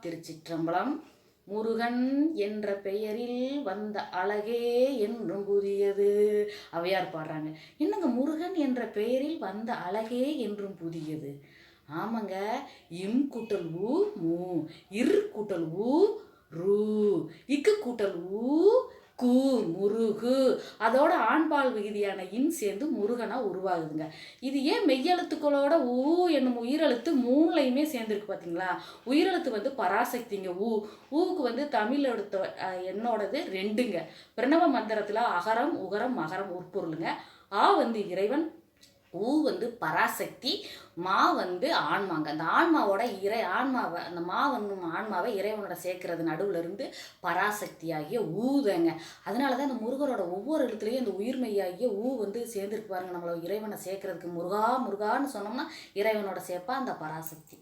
திருச்சிற்றம்பலம். முருகன் என்ற பெயரில் வந்த அழகே என்றும் புதியது. அவையார் பாடுறாங்க. என்னங்க முருகன் என்ற பெயரில் வந்த அழகே என்றும் புதியது? ஆமாங்க. இம் கூட்டல் ஊ மூ, இர் கூட்டல் ஊ ரூ, இக்கு கூட்டல் ஊ கு, முருகு. அதோட ஆண்பால் விகுதியான இன் சேர்ந்து முருகனா உருவாகுதுங்க. இது ஏன் மெய்யெழுத்துக்களோட ஊ என்னும் உயிரெழுத்து மூணுலையுமே சேர்ந்துருக்கு பார்த்தீங்களா? உயிரெழுத்து பராசக்திங்க. ஊவுக்கு தமிழ் எழுத்து என்னோடது 2ங்க. பிரணவ மந்திரத்தில் அகரம் உகரம் மகரம் உட்பொருளுங்க. ஆ இறைவன், ஊ பராசக்தி, மா ஆன்மாங்க. அந்த ஆன்மாவோட ஆன்மாவை அந்த ஆன்மாவை இறைவனோட சேர்க்கறது நடுவில் இருந்து பராசக்தியாகிய ஊதங்க. அதனால தான் அந்த முருகரோட ஒவ்வொரு இடத்துலையும் அந்த உயிர்மையாகிய ஊ சேர்ந்துருக்கு பாருங்க. நம்மளை இறைவனை சேர்க்கறதுக்கு முருகா முருகான்னு சொன்னோம்னா இறைவனோட சேர்ப்பா அந்த பராசக்தி.